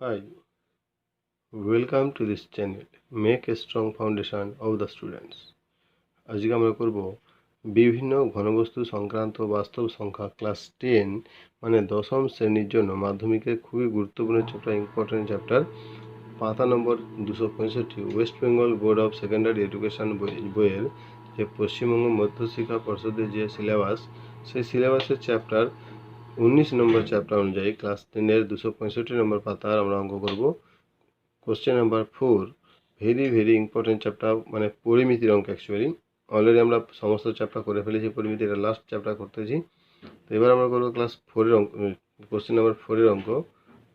Hi, welcome to this channel. Make a strong foundation of the students. আজকে আমরা করব বিভিন্ন ঘনবস্তু সংক্রান্ত বাস্তব সংখ্যা ক্লাস 10 মানে দশম শ্রেণীর জন্য মাধ্যমিকের খুবই গুরুত্বপূর্ণ চ্যাপ্টার ইম্পর্টেন্ট চ্যাপ্টার পাতা নম্বর 265 West Bengal board of secondary education বইয়ের যে পশ্চিমবঙ্গ মধ্যশিক্ষা পর্ষদের যে সিলেবাস সেই সিলেবাসের চ্যাপ্টার 19 নম্বর চ্যাপ্টার অনুযায়ী ক্লাস 10 এর 265 নম্বর পাতার আমরা অঙ্ক করব। Question number 4 very important chapter মানে পরিমিতির অঙ্ক। অ্যাকচুয়ালি অলরেডি আমরা সমস্ত চ্যাপ্টার করে ফেলেছি, পরিমিতির লাস্ট চ্যাপ্টার করতেছি। তো এবার আমরা করবো ক্লাস 4 এর অঙ্ক, কোশ্চেন নাম্বার 4 এর অঙ্ক।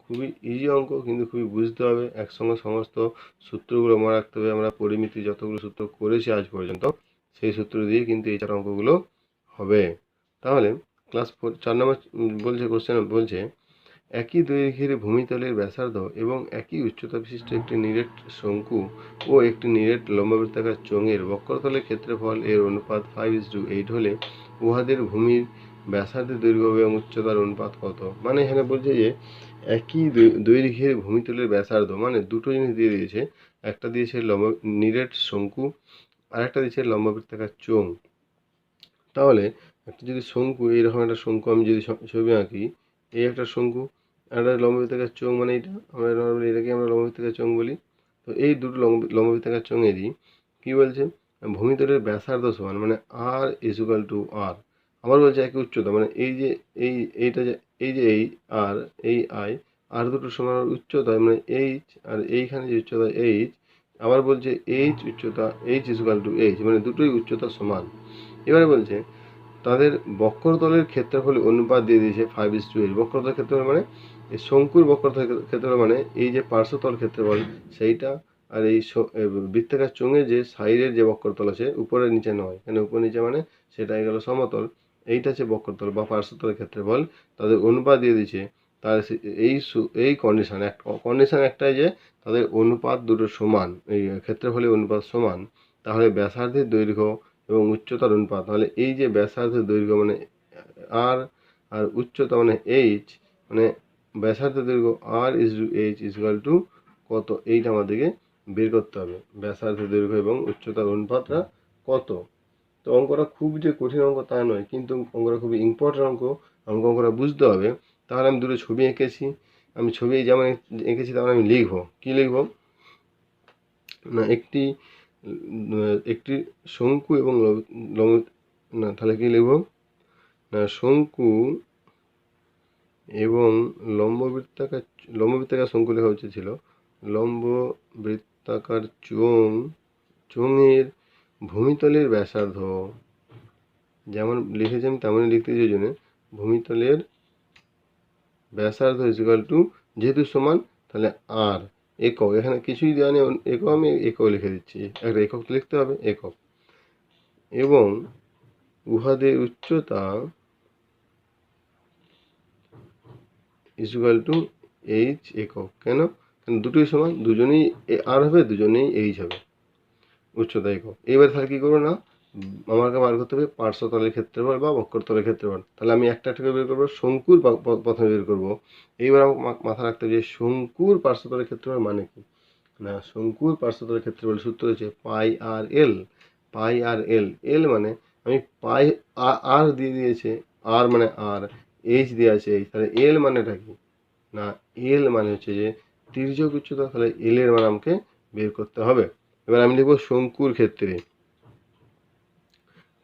খুবই ইজি অঙ্ক, কিন্তু খুবই বুঝতে হবে, একসঙ্গে সমস্ত সূত্রগুলো মনে রাখতে হবে। আমরা পরিমিতি যতগুলো সূত্র করেছি আজ পর্যন্ত সেই সূত্র দিয়ে কিন্তু এই 4 অঙ্কগুলো হবে। তাহলে ক্লাস 4 নম্বর বলছে, কোশ্চেন বলছে একই দৈর্ঘ্যের ভূমিতলের ব্যাসার্ধ এবং একই উচ্চতা বিশিষ্ট একটি নিরেট শঙ্কু ও একটি নিরেট লম্ববৃত্তাকার চোঙের বক্রতলের ক্ষেত্রফল এর অনুপাত 5:8 হলে উহাদের ভূমির ব্যাসার্ধের দৈর্ঘ্য এবং উচ্চতার অনুপাত কত। মানে এখানে বলছে যে একই দৈর্ঘ্যের ভূমিতলের ব্যাসার্ধ, মানে দুটো জিনিস দিয়ে দিয়েছে। একটা দিয়েছে নিরেট শঙ্কু আর একটা দিয়েছে লম্ববৃত্তাকার চোঙ। তাহলে একটা যদি শঙ্কু, এইরকম একটা শঙ্কু আমি যদি ছবি আঁকি, এই একটা শঙ্কু, একটা লম্ববৃত্তাকার চোঙ, মানে এটা আমরা নর্মালি এটাকে আমরা লম্ববৃত্তাকার চোঙ বলি। তো এই দুটো লম্ববৃত্তাকার চোঙেরই কী বলছে, ভূমিতলের ব্যাসার্ধ সমান, মানে আর ইকুয়াল টু আর। আবার বলছে একই উচ্চতা, মানে এই যে এইটা যে এই আর এই আর দুটো সমান উচ্চতা, মানে এইচ, আর এইখানে যে উচ্চতা এইচ। আবার বলছে এইচ উচ্চতা এইচ ইকুয়াল টু এইচ, মানে দুটোই উচ্চতা সমান। এবারে বলছে তাদের বক্রতলের ক্ষেত্রফলের অনুপাত দিয়ে দিয়েছে 5:8। বক্রতলের ক্ষেত্রফল মানে এই শঙ্কুর বক্রতলের ক্ষেত্রফল মানে এই যে পার্শ্বতল ক্ষেত্রফল সেইটা, আর এই বৃত্তাকার চোঙে যে সাইডের যে বক্রতল আছে, উপরে নিচে নয়, কেন উপর নিচে মানে সেটা গেল সমতল, এইটা হচ্ছে বক্রতল বা পার্শ্বতলের ক্ষেত্রফল, তাদের অনুপাত দিয়ে দিয়েছে। তার এই কন্ডিশন একটাই যে তাদের অনুপাত দুটো সমান, এই ক্ষেত্রফলের অনুপাত সমান, তাহলে ব্যাসার্ধের দৈর্ঘ্য এবং উচ্চতার অনুপাত। তাহলে এই যে ব্যাসার্ধের দৈর্ঘ্য মানে আর, আর উচ্চতা মানে এইচ, মানে ব্যাসার্ধের দৈর্ঘ্য আর এইচ ইকুয়াল টু কত, এইটা আমাদেরকে বের করতে হবে। ব্যাসার্ধের দৈর্ঘ্য এবং উচ্চতার অনুপাতটা কত। তো অঙ্কটা খুব যে কঠিন অঙ্ক তা নয়, কিন্তু অঙ্কটা খুবই ইম্পর্টেন্ট অঙ্ক। অঙ্কটা বুঝতে হবে। তাহলে আমি দুটো ছবি এঁকেছি, আমি ছবি যেমন এঁকেছি তেমন আমি লিখবো। কী লিখবো না, একটি শঙ্কু এবং না, তাহলে কি লিখব না, শঙ্কু এবং লম্ববৃত্তাকার শঙ্কু লেখা উচিত ছিল। লম্ববৃত্তাকার চোঙের ভূমিতলের ব্যাসার্ধ, যেমন লিখেছি আমি তেমনই লিখতে চাই জন্য, ভূমিতলের ব্যাসার্ধ ইকুয়াল টু, যেহেতু সমান তাহলে আর একক, এখানে কিছুই দেওয়া নেই একক, আমি একক লিখে দিচ্ছি, একটা একক লিখতে হবে, একক। এবং উহাদের উচ্চতা ইকুয়াল টু এইচ একক। কেন দুটোই সমান, দুজনেই আর হবে, দুজনেই এইচ হবে, উচ্চতা একক। এবার তাহলে কী করবো না, আমাকে বার করতে হবে পার্শ্বতলের ক্ষেত্রফল বা বক্রতলের ক্ষেত্রফল। তাহলে আমি একটা করে বের করবো, শঙ্কুর প্রথমে বের করবো। এইবার আমাকে মাথা রাখতে হবে যে শঙ্কুর পার্শ্বতলের ক্ষেত্রফল মানে কি না, শঙ্কুর পার্শ্বতলের ক্ষেত্রফল সূত্র হচ্ছে পাই আর এল। পাই আর এল, এল মানে আমি পাই আর দিয়ে দিয়েছে, আর মানে আর, এইচ দিয়ে আছে এইচ, তাহলে এল মানেটা কি না, এল মানে হচ্ছে যে তির্যক উচ্চতা। তাহলে এল এর মান আমাকে বের করতে হবে। এবার আমি লিখবো শঙ্কুর ক্ষেত্রে,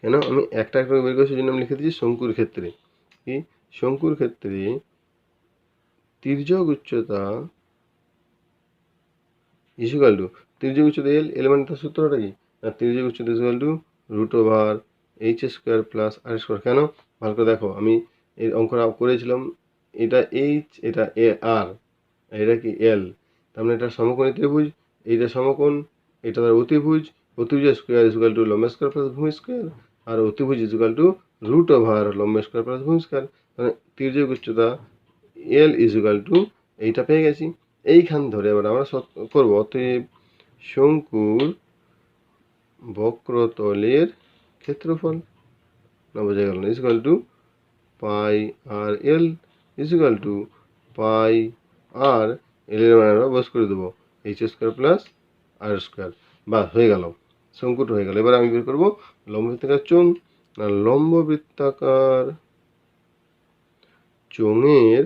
কেন আমি একটা একটা বের করছি জন্য আমি লিখে দিচ্ছি শঙ্কুর ক্ষেত্রে। কি শঙ্কুর ক্ষেত্রে তির্যক উচ্চতা ইকুয়াল টু, তির্যক উচ্চতা এল মানে তার সূত্রটা কি না, তির্যক উচ্চতা ইকুয়াল টু √এইচ² প্লাস আর স্কোয়ার। কেন ভালো করে দেখো, আমি এই অঙ্কটা করেছিলাম, এটা এইচ, এটা আর, এটা কি এল, তার মানে এটা সমকোণী ত্রিভুজ, এইটা সমকোণ, এটা তার অতিভুজ। অতিভুজ স্কোয়ার ইকুয়াল টু লম্ব স্কোয়ার প্লাস ভূমি স্কোয়ার, আর অতিভুজ ইকুয়াল টু লম্ব স্কোয়ার প্লাস ভূমি স্কোয়ার। মানে তির্যক উচ্চতা এল ইকুয়াল টু এইটা পেয়ে গেছি। এইখান ধরে এবার আমরা করবো, অতএব শঙ্কুর বক্রতলের ক্ষেত্রফল না, বোঝা গেল না, equal to pi r l equal to pi r l এর মান আমরা বস করে দেবো h square plus r square, বা হয়ে গেল, শঙ্কুটা হয়ে গেল। এবার আমি বের করবো লম্ব বৃত্তাকার চোঙ। না, লম্ব বৃত্তাকার চোঙের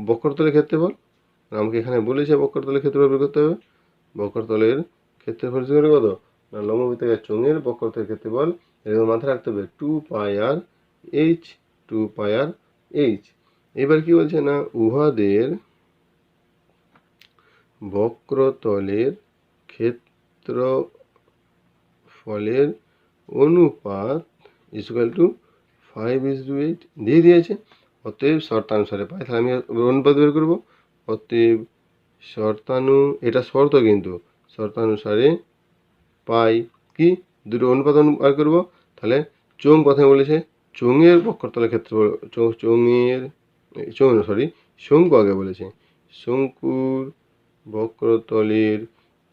বক্রতলের ক্ষেত্রফল আমাকে এখানে বলেছে, বক্রতলের ক্ষেত্রফল বের করতে হবে। বক্রতলের ক্ষেত্রফল হিসেবে কত? না, লম্ব বৃত্তাকার চোঙের বক্রতলের ক্ষেত্রফল, এরকম মাথায় রাখতে হবে 2πr h, 2πr h। এবার কি বলছে না, উহাদের বক্রতলের ক্ষেত্রফলের অনুপাত ইকুয়াল টু 5:8 দিয়ে দিয়েছে। অতএব শর্তানুসারে পাই, তাহলে আমি অনুপাত বের করবো। অতএব এটা শর্ত, কিন্তু শর্তানুসারে পাই কি দুটো অনুপাত বার করবো। তাহলে চোঙ প্রথমে বলেছে, চোঙের বক্রতলের ক্ষেত্রফল, শঙ্কু আগে বলেছে, শঙ্কুর বক্রতলের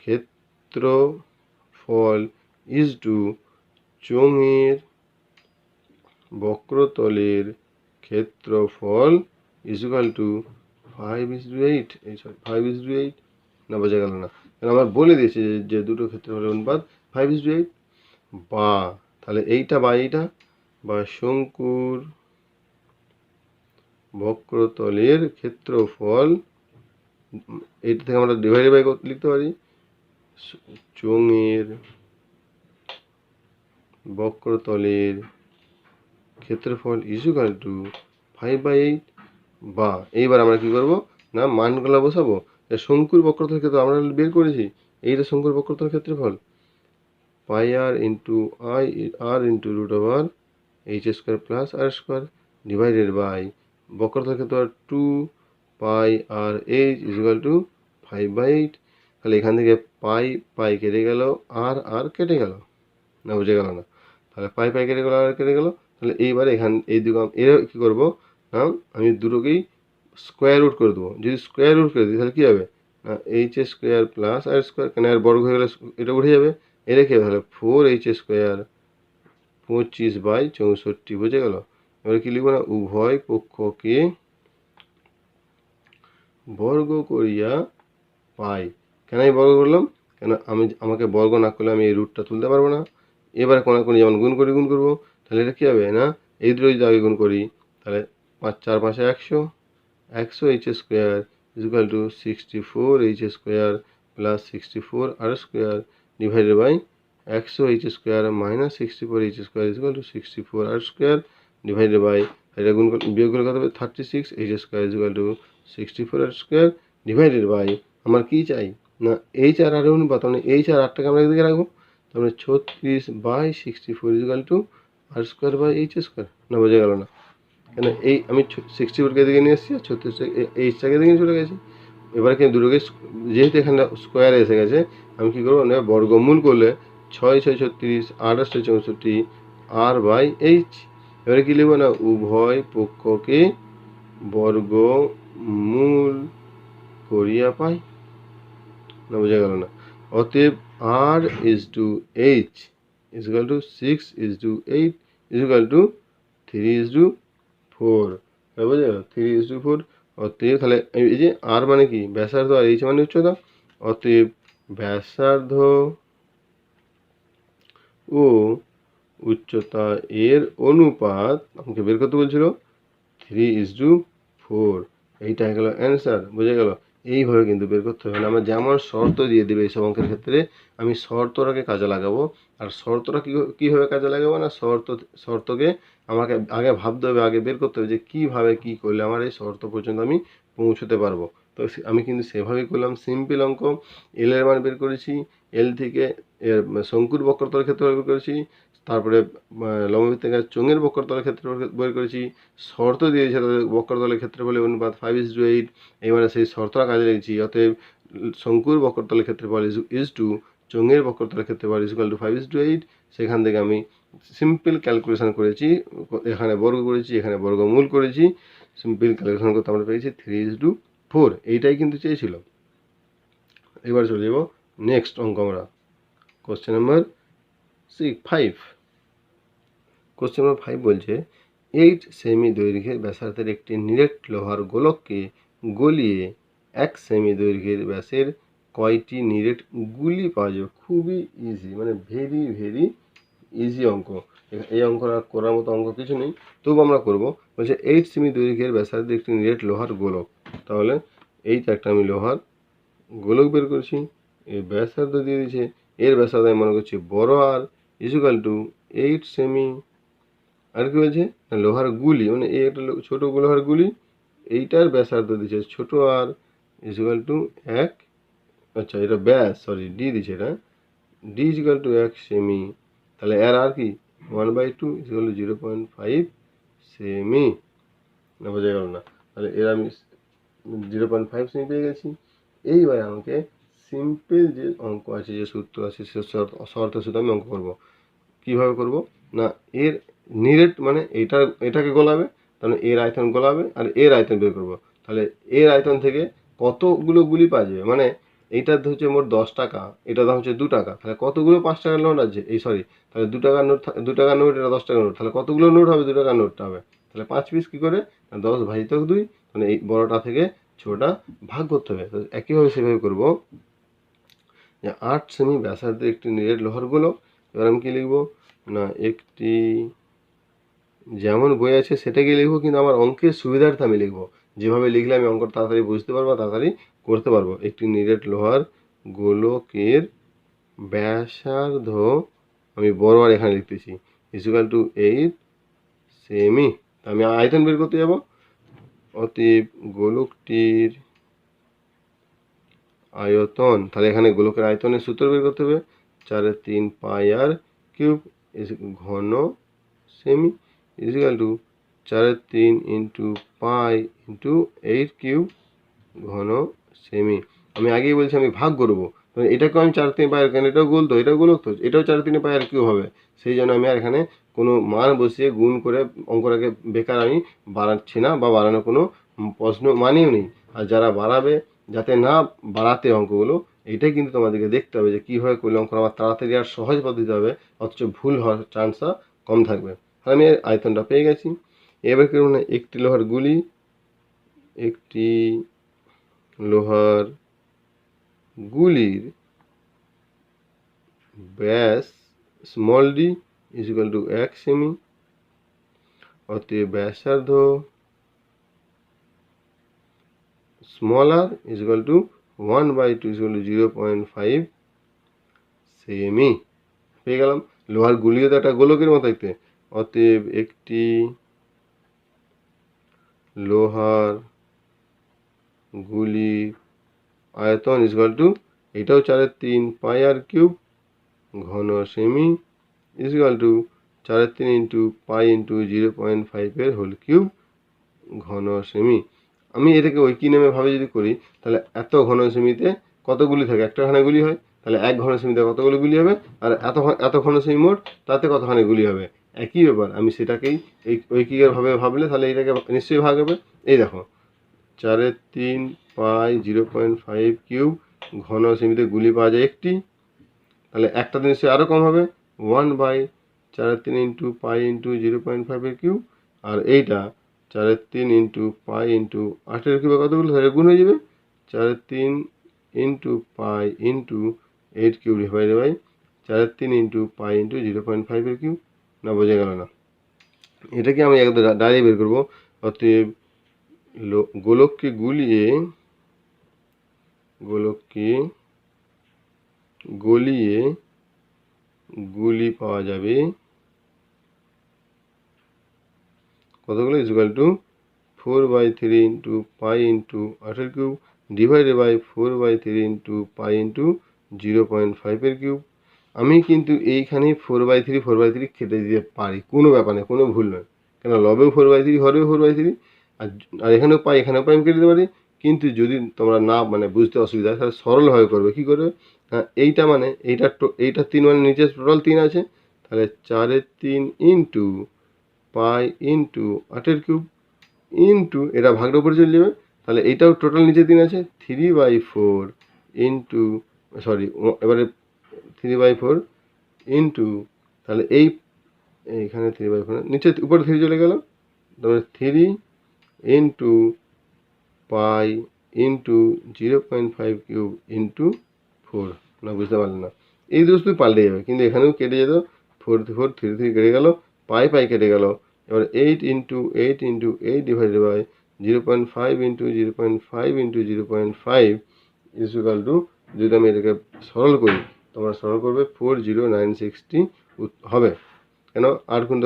ক্ষেত্রফল ইজ টু চোঙের বক্রতলের ক্ষেত্রফল ইকুয়াল টু 5:8। 5:8 না, বোঝা গেল না, কারণ আমার বলে দিয়েছে যে দুটো ক্ষেত্রফলের অনুপাত 5:8। বা তাহলে এইটা বা এইটা, বা শঙ্কুর বক্রতলের ক্ষেত্রফল, এইটা থেকে আমরা ডিভাইডেড বাই লিখতে পারি, চোঙের বক্রতলের ক্ষেত্রফল ইকুয়াল টু 5/8। বা এইবার আমরা কি করব না, মানগুলো বসাবো। শঙ্কুর বক্রতলের ক্ষেত্রফল আমরা বের করেছি, এইটা শঙ্কুর বক্রতলের ক্ষেত্রফল, πr into I r into root over h square plus r square divided by বক্রতলের ক্ষেত্রফল 2πr h ইকুয়াল টু 5/8। তাহলে এখান থেকে পাই কেটে গেল, আর কেটে গেল, না বুঝে গেল না, তাহলে পাই কেটে গেল, আর কেটে গেল। তাহলে এইবারে এই দুটো এর কী করবো না, আমি দুটোকেই স্কোয়ার রুট করে দেবো। যদি স্কোয়ার রুট করে দিই তাহলে কী হবে না, H square plus r square, কেন আর বর্গ হয়ে গেলে এটা উঠে যাবে, এটা কী হবে তাহলে 4h স্কোয়ার 25/64 বুঝে গেল। এবার কি লিখবো না, উভয় পক্ষকে বর্গ করিয়া পাই। কেন আমি বর্গ করলাম, কেন আমাকে বর্গ না করলে আমি এই রুটটা তুলতে পারবো না। এবারে কোন যেমন গুণ করবো, তাহলে এটা কী হবে না, এই দুটো যদি আগে গুণ করি, তাহলে 5 4 5 100, 100h square equal to 64h square plus 64 আর square divided by 100h square minus 64h square equal to 64 আর স্কোয়ার ডিভাইডেড বাই, এটা গুণ বিয়োগ করে কত হবে 36h স্কোয়ার ইকুয়াল টু 64 আর স্কোয়ার ডিভাইডেড বাই, আমার কী চাই না, এইচ আর আর অনুপাত, মানে এইচ আর আরটাকে আমরা এদিকে রাখবো, তাহলে 36/64 ইকুয়াল টু আর স্কোয়ার বাই এইচ স্কোয়ার, না বোঝা গেল না, কেন এই আমি 64কে এদিকে নিয়ে এসেছি আর 36 এইচটাকে এদিকে চলে গেছি। এবার কিন্তু দুটোকে যেহেতু এখানে স্কোয়ারে এসে গেছে, আমি কী করবো না, বর্গমূল করলে 6 6 36, 8 8 64 আর বাই এইচ। এবারে কী লিখবো না, উভয় পক্ষকে বর্গমূল করিয়া পাই, না বোঝা গেল না। অতএব r is to h equal to 6:8 equal to 3:4, বোঝা গেল 3:4। অতএব তাহলে এই যে আর মানে কি ব্যাসার্ধ, আর এইচ মানে উচ্চতা, অতএব ব্যাসার্ধ ও উচ্চতা এর অনুপাত আমাকে বের করতে বলছিল 3:4, এইটা হয়ে গেল অ্যান্সার, বোঝা গেল। এইভাবে কিন্তু বের করতে হবে না, আমার যেমন শর্ত দিয়ে দেবে এইসব অঙ্কের ক্ষেত্রে আমি শর্তটাকে কাজে লাগাবো। আর শর্তটা কীভাবে কাজে লাগাবো না, শর্তকে আমাকে আগে ভাবতে হবে, আগে বের করতে হবে যে কীভাবে কী করলে আমার এই শর্ত পর্যন্ত আমি পৌঁছতে পারবো। তো আমি কিন্তু সেভাবেই করলাম, সিম্পল অঙ্ক। এল এর মান বের করেছি, এল থেকে শঙ্কুর বক্রতলের ক্ষেত্রফল বের করেছি, তারপরে লম্ব বৃত্তাকার চোঙের বক্রতলের ক্ষেত্রফল বের করেছি, শর্ত দিয়েছে তাদের বক্রতলের ক্ষেত্রফলের অনুপাত 5:8। এবারে সেই শর্তটা কাজে লেগেছি, অতএব শঙ্কুর বক্রতলের ক্ষেত্রফল ইজ টু চোঙের বক্রতলের ক্ষেত্রফল ইকুয়াল টু 5:8। সেখান থেকে আমি সিম্পল ক্যালকুলেশন করেছি, এখানে বর্গ করেছি, এখানে বর্গমূল করেছি, সিম্পল ক্যালকুলেশন করতে আমরা পেয়েছি 3:4। এইটাই কিন্তু চেয়েছিল। এবার চলে যাব নেক্সট অঙ্ক আমরা, কোশ্চেন নাম্বার 5। কোশ্চেন নাম্বার 5 বলছে 8 সেমি দৈর্ঘ্যের ব্যাসার্ধের একটি নিরেট লোহার গোলককে গলিয়ে 1 সেমি দৈর্ঘ্যের ব্যাসের কয়টি নিরেট গুলি পাওয়া যাবে? খুবই ইজি, মানে ভেরি ভেরি ইজি অঙ্ক। এই অঙ্কটা করার মতো অঙ্ক কিছু নেই, তবু আমরা করব। বলছে 8 সেমি দৈর্ঘ্যের ব্যাসার্ধে একটি নিরেট লোহার গোলক। তাহলে এইটা একটা আমি লোহার গোলক বের করছি, এর ব্যাসার্ধ দিয়ে দিয়েছে, এর ব্যাসার্ধ আমি মনে করছি বড় আর ইকুয়াল টু 8 সেমি। আর কি বলছে না, লোহার গুলি, মানে এই একটা ছোট লোহার গুলি, এইটার ব্যাসার্ধ দিচ্ছে ছোট আর ইকুয়াল টু 1, আচ্ছা এটা ব্যাস, সরি ডি দিচ্ছে, এটা ডি ইকুয়াল টু 1 সেমি। তাহলে এর আর কি 1/2 ইকুয়াল টু 0.5 সেমি। না বোঝা গেল না? তাহলে এর আমি 0.5 সেমি পেয়ে গেছি। এইবার আমাকে সিম্পল যে অঙ্ক আছে, যে সূত্র আছে, সে শর্ত সূত্র আমি অঙ্ক করব। কিভাবে করব না, এর নিরেট মানে এটাকে গোলাবে, তাহলে এর আয়তন গোলাবে আর এর আয়তন বের করব। তাহলে এর আয়তন থেকে কতগুলো গুলি পাওয়া যাবে, মানে এইটার হচ্ছে মোট 10 টাকা, এটার দাম হচ্ছে 2 টাকা, তাহলে কতগুলো 5 টাকার নোট আছে, এই সরি তাহলে 2 টাকার নোট, 2 টাকার নোট, এটা 10 টাকার নোট, তাহলে কতগুলো নোট হবে, 2 টাকার নোটটা হবে, তাহলে 5 পিস কী করে, 10/2, মানে এই বড়টা থেকে ছোটটা ভাগ করতে হবে। তো একইভাবে সেভাবে করব যে 8 সেমি ব্যাসার্ধের একটি নিরেট লোহার গোলক। এবার আমি কি লিখব না, একটি, যেমন বই আছে সেটাকে লিখবো, কিন্তু আমার অঙ্কের সুবিধার্থে আমি লিখবো, যেভাবে লিখলে আমি অঙ্কটা তাড়াতাড়ি বুঝতে পারবো, তাড়াতাড়ি করতে পারবো। একটি নিরেট লোহার গোলকের ব্যাসার্ধ, আমি বড় আর এখানে লিখতেছি, ইকুয়াল টু 8 সেমি। আমি আয়তন বের করতে যাব, অতএব গোলকটির আয়তন, তাহলে এখানে গোলকের আয়তনের সূত্র বের করতে হবে, 4/3 পাই আর কিউব ঘন সেমি equal to 4/3 into pi into 8 cube ঘন সেমি। আমি আগেই বলছি আমি ভাগ করবো, এটাকেও আমি 4/3 পাই আর, কেন এটাও গোল তো, এটাও গোলক তো, এটাও 4/3 পাই আর কিউব হবে। সেই জন্য আমি আর এখানে কোনো মান বসিয়ে গুণ করে অঙ্কটাকে বেকার আমি বাড়াচ্ছি না, বা বাড়ানোর কোনো প্রশ্ন মানেও নেই। আর যারা বাড়াবে, যাতে না বাড়াতে অঙ্কগুলো, এইটাই কিন্তু তোমাদেরকে দেখতে হবে যে কীভাবে করলে অঙ্ক আমার তাড়াতাড়ি আর সহজ পদ্ধতি হবে, অথচ ভুল হওয়ার চান্সটা কম থাকবে। আমি আয়তনটা পেয়ে গেছি। এবার কি মানে একটি লোহার গুলি, একটি লোহার গুলির ব্যাস স্মল ডি ইকুয়াল টু 1 সেমি, অতএব ব্যাসার্ধ small R equal to 1/2 equal to 0.5 সেমি। পেয়ে গেলাম। লোহার গুলিও তো একটা গোলকের মতো দেখতে, অতএব একটি লোহার গুলি আয়তন ইকুয়াল টু, এটাও 4/3 পাই আর কিউব ঘন সেমি equal to 4/3 into pi into 0.5 whole cube ঘন সেমি। আমি এটাকে ঐকি নামে ভাবে যদি করি, তাহলে এত ঘন সেমিতে কতগুলি থাকে, একটা ঘন গুলি হয়, তাহলে 1 ঘন সেমিতে কতগুলো গুলি হবে, আর এত ঘন সেমি মোট, তাতে কতখানি গুলি হবে, একই ব্যাপার। আমি সেটাকেই এই ঐকিকের ভাবে ভাবলে তাহলে এটাকে নিশ্চয়ই ভাগ হবে। এই দেখো 4/3 পাই 0.5 কিউব ঘন সেমিতে গুলি পাওয়া যায় একটি, তাহলে একটা নিশ্চয়ই আরও কম হবে, 1/4/3 ইন্টু পাই ইন্টু 0.5 কিউব, আর এইটা 4/3 ইন্টু পাই ইন্টু 8 কিউবে কতগুলো, তাহলে গুণ হয়ে যাবে, 4/3 into pi into 8 cube divided by 4/3 into pi into 0.5 cube. না বোঝা গেল না? এটাকে আমি একদম ডাইরেক্ট বের করবো। অতএব গোলককে গলিয়ে গুলি পাওয়া যাবে কতগুলো, equal to 4/3 into pi into 8 cube divided by 4/3 into pi into 0.5 cube. আমি কিন্তু এইখানেই 4/3 কেটে দিতে পারি, কোনো ব্যাপার নেই, কোনো ভুল নয়, কেন লবেও 4/3 হরেও 4/3, আর এখানেও পাই এখানেও পাই আমি কেটে দিতে পারি। কিন্তু যদি তোমরা না মানে বুঝতে অসুবিধা হয়, তাহলে সরলভাবে করবে। কী করবে, এইটা মানে এইটা 3 মানে নিচে টোটাল 3 আছে, তাহলে 4/3 into pi into 8 cube into, এটা ভাগের উপরে চলে যাবে, তাহলে এইটাও টোটাল নিচে 3 আছে, 3/4 ইন্টু, সরি এবারে 3/4 ইন্টু, তাহলে এইখানে 3/4 নিচে উপরে 3 চলে গেল, তাহলে 3 into pi into 0.5 cube into 4। না, বুঝতে পারলেন না, এই দুটো শুধু পাল্টে যাবে, কিন্তু এখানেও কেটে যেত, 4 4 3 3 কেটে গেল, পাই পাই কেটে গেল। এবার 8 into 8 divided by 0.5 into 0.5 into 0.5 equal to, যদি আমি এটাকে সরল করি, তোমরা সরল করবে 40960 হবে। কেন 8 গুণ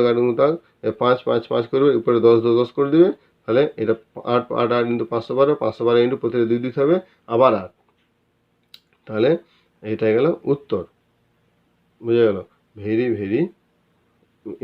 5 5 5 করবে, উপরে 10 10 10 করে দেবে, তাহলে এটা 8 8 8 ইন্টু 512 512 ইন্টু প্রত্যেকে 2 দিতে হবে, আবার 8, তাহলে এটা গেল উত্তর। বুঝে গেল? ভেরি ভেরি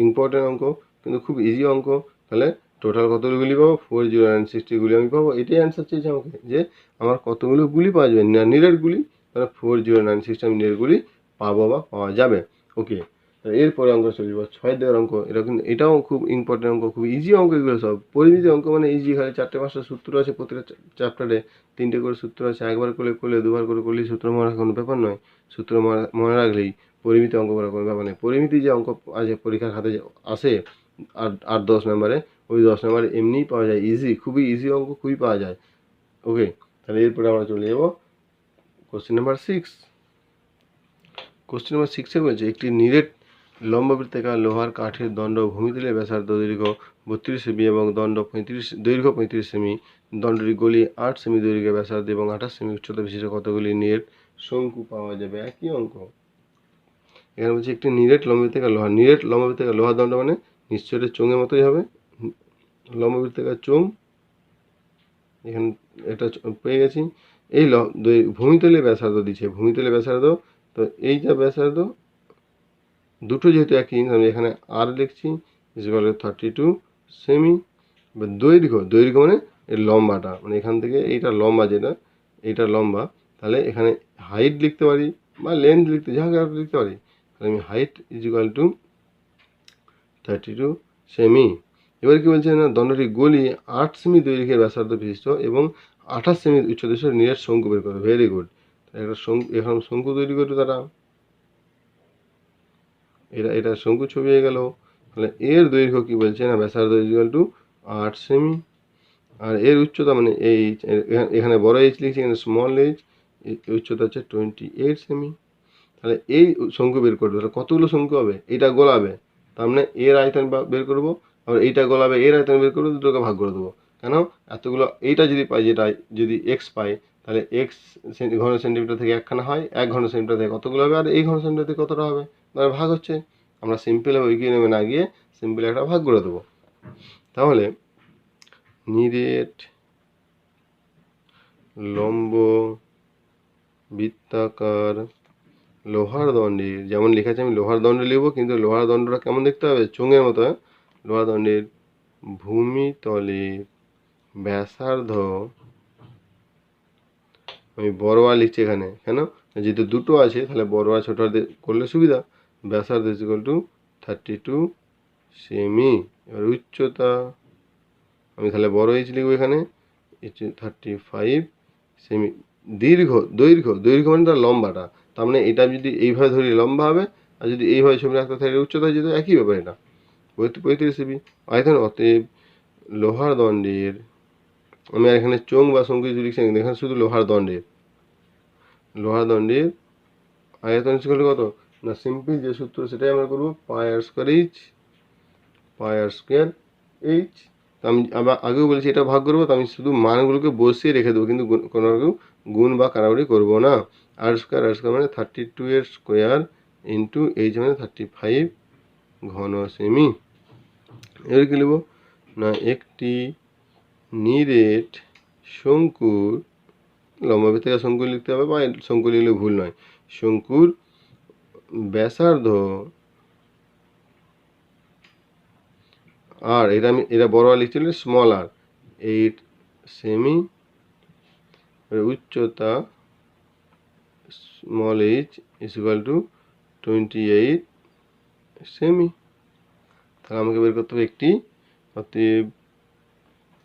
ইম্পর্টেন্ট অঙ্ক, কিন্তু খুব ইজি অঙ্ক। তাহলে টোটাল কতগুলো গুলি পাবো? 40960 গুলি আমি পাবো। এটাই অ্যান্সার চেয়েছে আমাকে, যে আমার কতগুলো গুলি পাওয়া যাবে, না নিরেট গুলি, তাহলে 40960 আমি নিরেট গুলি পাবো বা পাওয়া যাবে। ওকে, এরপরে অঙ্ক চলে যাবো 6 দেওয়ার অঙ্ক। এটা কিন্তু এটাও খুব ইম্পর্টেন্ট অঙ্ক, খুব ইজি অঙ্ক এগুলো সব। পরিমিতি অঙ্ক মানে ইজি, খালি 4টে 5টা সূত্র আছে, প্রত্যেকটা চ্যাপ্টারে 3টে করে সূত্র আছে, একবার করলে 2বার করে করলেই সূত্র মনে রাখার কোনো ব্যাপার নয়। সূত্র মনে রাখলেই পরিমিতি অঙ্ক করার কোনো ব্যাপার নেই। পরিমিতি যে অঙ্ক আছে পরীক্ষার খাতে আসে 8 10 নম্বরে, ওই 10 নম্বরে এমনিই পাওয়া যায়, ইজি, খুবই ইজি অঙ্ক, খুবই পাওয়া যায়। ওকে, তাহলে এরপরে আমরা চলে যাব কোশ্চেন নাম্বার 6। কোশ্চেন নাম্বার 6-এ বলছে, একটি নিরেট লম্ববৃত্তাকার লোহার কাঠের দণ্ড ভূমিতলে ব্যাসার্ধ দৈর্ঘ্য 32 সেমি এবং দৈর্ঘ্য 35 সেমি, দণ্ডটি গলি 8 সেমি দৈর্ঘ্য ব্যাসার্ধ এবং 28 সেমি উচ্চতা বিশিষ্ট কতগুলি নিরেট শঙ্কু পাওয়া যাবে? একই অঙ্ক। এখানে বলছে একটি নিরেট লম্ববৃত্তাকার লোহার দণ্ড মানে নিশ্চয়ই এটা চোঙের মতোই হবে, লম্ববৃত্তাকার চোঙ। এখানে এটা পেয়ে গেছি। এই ভূমিতলে ব্যাসার্ধ দিচ্ছে, ভূমিতলে ব্যাসার্ধ, তো এইটা ব্যাসার্ধ দুটো যেহেতু একই, আমি এখানে আর লিখছি, ইকুয়াল 32 সেমি। দৈর্ঘ্য মানে এর লম্বাটা, মানে এখান থেকে এইটা লম্বা, যেটা এইটা লম্বা, তাহলে এখানে হাইট লিখতে পারি বা লেন্থ যা লিখতে পারি। তাহলে আমি হাইট ইকুয়াল টু 32 সেমি। এবার কি বলছে না, দণ্ডটি গলি 8 সেমি দৈর্ঘ্যের ব্যাসার্ধ বিশিষ্ট এবং 28 সেমি উচ্চতা বিশিষ্ট নিরেট শঙ্কু বের করবে। Very good. একটা এখন শঙ্কু তৈরি করবে তারা, এটা শঙ্কু ছবি হয়ে গেল। তাহলে এর দৈর্ঘ্য কি বলছে না, ব্যাসার্ধ ইকুয়াল টু 8 সেমি, আর এর উচ্চতা মানে এইচ, এখানে বড় এইচ লিখছি, এখানে স্মল এইচ, উচ্চতা হচ্ছে 28 সেমি। তাহলে এই শঙ্কু বের করবে, তাহলে কতগুলো শঙ্কু হবে? এটা গোলাবে, তার মানে এর আয়তন বের করবো, আর এইটা গোলাবে, এর আয়তন বের করবো, দুটোকে ভাগ করে দেবো। কেন এতগুলো, এইটা যদি পাই, যেটা যদি এক্স পাই, তাহলে এক্স ঘন সেন্টিমিটার থেকে একখানা হয়, 1 ঘন সেন্টিমিটার থেকে কতগুলো হবে, আর এই ঘন সেন্টিমিটার থেকে কতটা হবে, মানে ভাগ হচ্ছে। আমরা সিম্পল ওইকে নেমে না গিয়ে সিম্পল একটা ভাগ করে দেবো। তাহলে নিরেট লম্ব বৃত্তাকার লোহার দণ্ডের, যেমন লেখা আছে আমি লোহার দণ্ড লিখবো, কিন্তু লোহার দণ্ডটা কেমন দেখতে হবে? চোঙের মতো। লোহার দণ্ডের ভূমিতলে ব্যাসার্ধ, আমি বড় আর লিখছি এখানে, কেন যেহেতু দুটো আছে, তাহলে বড় আর ছোট করলে সুবিধা। ব্যাসার্ধ ইকুয়াল টু 32 সেমি। এবার উচ্চতা আমি তাহলে বড় এইচ লিখবো, এখানে 35 সেমি। দৈর্ঘ্য মানে তার লম্বাটা, তার মানে এটা যদি এইভাবে ধরি লম্বা হবে, আর যদি এইভাবে ছবি রাখতে থাকে উচ্চতা যেহেতু একই ব্যাপার, এটা 35 সেমি। আয়তন, অতএব লোহার দণ্ডের, আমি আর এখানে চোঙ বা শঙ্কু যদি লিখছি, এখানে শুধু লোহার দণ্ডের আয়তন ইকুয়াল টু কত না, সিম্পল যে সূত্র সেটাই আমরা করবো, পাই আর স্কোয়ার এইচ। তো আমি আবার আগেও বলেছি এটা ভাগ করবো, তো আমি শুধু মানগুলোকে বসিয়ে রেখে দেবো, কিন্তু কোনো রকম গুণ বা কারাবরি করবো না। আর স্কোয়ার মানে 32 এর স্কোয়ার ইন্টু এইচ মানে 35 ঘন সেমি। এবার কি লিখবো না, একটি নিরেট শঙ্কুর, লম্ববৃত্তাকার শঙ্কু লিখতে হবে, বা শঙ্কু লিখলে ভুল নয়, শঙ্কুর ব্যাসার্ধ, আর এটা বড় আর লিখতে হলে স্মল আর, 8 সেমি। উচ্চতা স্মল এইচ ইকুয়াল টু 28 সেমি। তাহলে আমাকে বের করতে হবে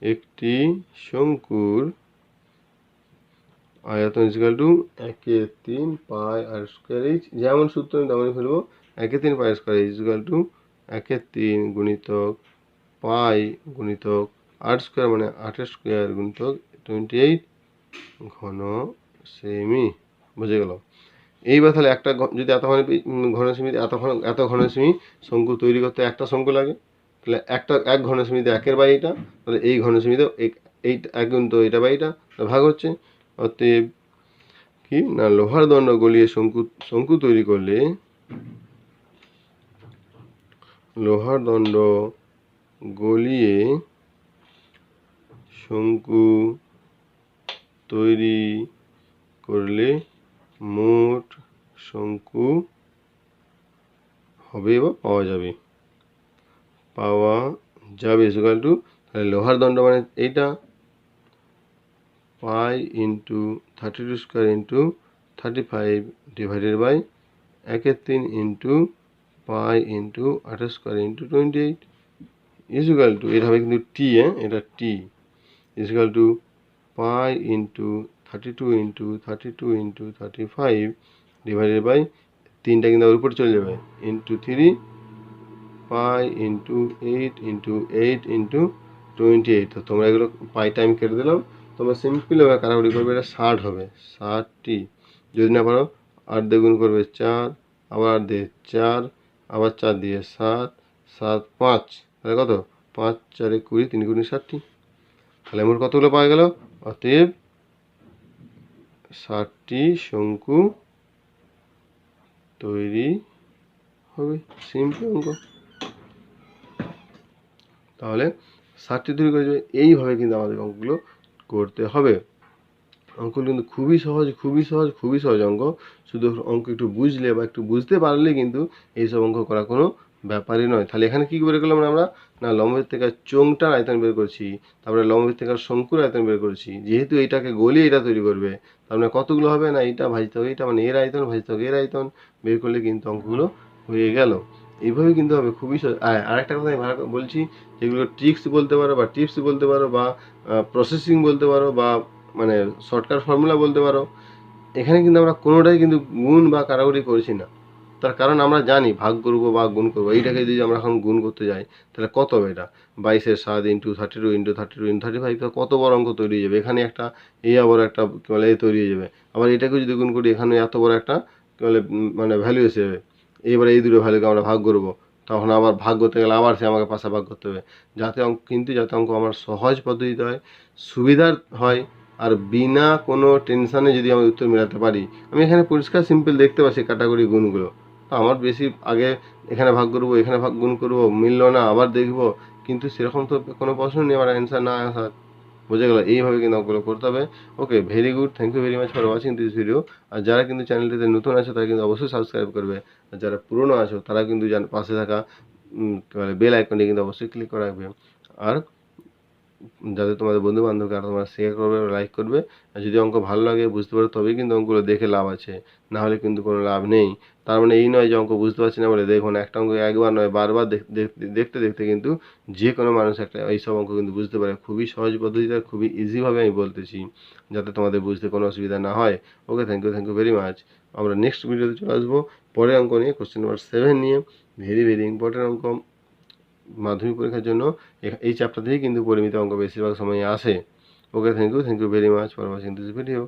একটি শঙ্কুর আয়তন equal to 1/3 pi r square h, যেমন সূত্র আমি তেমনই ফেলবো। 1/3 pi square h equal to 1/3 গুণিতক পাই গুণিতক আর স্কোয়ার মানে 8 স্কোয়ার গুণিতক 28 ঘন সেমি, বুঝে গেল। এইবার তাহলে একটা যদি এত ঘনসেমি এত ঘনসেমি শঙ্কু তৈরি করতে একটা শঙ্কু লাগে, তাহলে এক ঘনসেমিতে একের বাই এটা, তাহলে এই ঘনসেমিতে এই এক গুণ তো এটা বাই এটা ভাগ হচ্ছে। অতএব কি না, লোহার দণ্ড গলিয়ে শঙ্কু তৈরি করলে, লোহার দণ্ড গলিয়ে শঙ্কু তৈরি করলে মোট শঙ্কু হবে বা পাওয়া যাবে ইকুয়াল টু, তাহলে লোহার দণ্ড মানে এইটা pi into 32 square into 35 divided by 1/3 into pi into 28 square into 28 equal to, এটা হবে কিন্তু টি, এটা T equal to pi into 32 into 32 into 35 divided by 3টা কিন্তু ওর উপরে চলে যাবে into 3 pi into 8 into 8 into 28। তো তোমরা এগুলো পাই টাইম কেটে দিলাম, তোমরা সিম্পলভাবে কাটাকুটি করবে, এটা 60 হবে, 60টি। যদি না পারো 8 দিয়ে গুণ করবে 4, আবার 8 দিয়ে 4, আবার 4 দিয়ে 7, 7 5, তাহলে কত 5 4 20, 3 গুণে 60টি। তাহলে মোট কতগুলো পাওয়া গেল? অতএব 60টি শঙ্কু তৈরি হবে। সিম্পল অঙ্ক। তাহলে 60টি তৈরি করে যাবে। এইভাবে কিন্তু আমাদের অঙ্কগুলো করতে হবে। অঙ্কগুলো কিন্তু খুবই সহজ, খুবই সহজ, খুবই সহজ অঙ্ক। শুধু অঙ্ক একটু বুঝলে বা একটু বুঝতে পারলে কিন্তু এইসব অঙ্ক করা কোনো ব্যাপারই নয়। তাহলে এখানে কী বের করলাম আমরা? না, লম্ববৃত্তাকার চোঙটার আয়তন বের করছি, তারপরে লম্ববৃত্তাকার শঙ্কুর আয়তন বের করছি। যেহেতু এইটাকে গলিয়ে এটা তৈরি করবে, তার মানে কতগুলো হবে? না, এইটা ভাজিত হবে এইটা, মানে এর আয়তন ভাজিত হবে এর আয়তন, বের করলে কিন্তু অঙ্কগুলো হয়ে গেল। এইভাবে কিন্তু হবে, খুবই সহজ। আরেকটা কথা আমি ভালো বলছি, যেগুলো ট্রিক্স বলতে পারো বা টিপস বলতে পারো বা প্রসেসিং বলতে পারো বা মানে শর্টকাট ফর্মুলা বলতে পারো, এখানে কিন্তু আমরা কোনোটাই কিন্তু গুণ বা কাটাকুটি করছি না। তার কারণ আমরা জানি ভাগ করব বা গুণ করবো। এইটাকে যদি আমরা এখন গুণ করতে যাই, তাহলে কত হবে? এটা 22/7 ইন্টু 32 ইন্টু 32 ইন্টু 35, কত বড় অঙ্ক তৈরি হয়ে যাবে। এখানে একটা এই আবার একটা কী বলে তৈরি হয়ে যাবে। আবার এটাকে যদি গুণ করি, এখানে এত বড় একটা কী বলে মানে ভ্যালু এসে যাবে। এবারে এই দুটো ভ্যালুকে আমরা ভাগ করব, তখন আবার ভাগ করতে গেলে আবার সে আমাকে পাশে ভাগ করতে হবে। যাতে অঙ্ক আমার সহজ পদ্ধতিতে হয়, সুবিধার হয়, আর বিনা কোনো টেনশানে যদি আমি উত্তর মেলাতে পারি। আমি এখানে পরিষ্কার সিম্পল দেখতে পাচ্ছি ক্যাটাগরি গুণগুলো। তো আমার বেশি আগে এখানে ভাগ করবো, এখানে গুণ করবো, মিললো না আবার দেখবো, কিন্তু সেরকম তো কোনো প্রশ্ন নেই আমার অ্যান্সার না আসার। বুঝে গেল? এইভাবে কিন্তু অঙ্কগুলো করতে হবে। Okay, very good, thank you very much for watching this video. আর যারা কিন্তু চ্যানেলটিতে নতুন আছে তারা কিন্তু অবশ্যই সাবস্ক্রাইব করবে, আর যারা পুরনো আছো তারা কিন্তু পাশে থাকা বেল আইকনটি কিন্তু অবশ্যই ক্লিক করে রাখবে। আর যাতে তোমাদের বন্ধু বান্ধবকে আর তোমরা শেয়ার করবে, লাইক করবে। আর যদি অঙ্ক ভালো লাগে, বুঝতে পারো, তবেই কিন্তু অঙ্কগুলো দেখে লাভ আছে, না হলে কিন্তু কোনো লাভ নেই। তার মানে এই নয় যে অঙ্ক বুঝতে পারছি না বলে দেখো না, একটা অঙ্ক একবার নয় বারবার দেখতে দেখতে কিন্তু যে কোনো মানুষ একটা এইসব অঙ্ক কিন্তু বুঝতে পারে। খুবই সহজ পদ্ধতিতে, খুবই ইজিভাবে আমি বলতেছি, যাতে তোমাদের বুঝতে কোনো অসুবিধা না হয়। ওকে, থ্যাংক ইউ ভেরি মাচ। আমরা নেক্সট ভিডিওতে চলে আসবো পরের অঙ্ক নিয়ে, কোশ্চেন নাম্বার 7 নিয়ে। ভেরি ভেরি ইম্পর্টেন্ট অঙ্ক মাধ্যমিক পরীক্ষার জন্য। এই চ্যাপ্টার থেকেই কিন্তু পরিমিত অঙ্ক বেশিরভাগ সময় আসে। Okay, thank you very much for watching this video.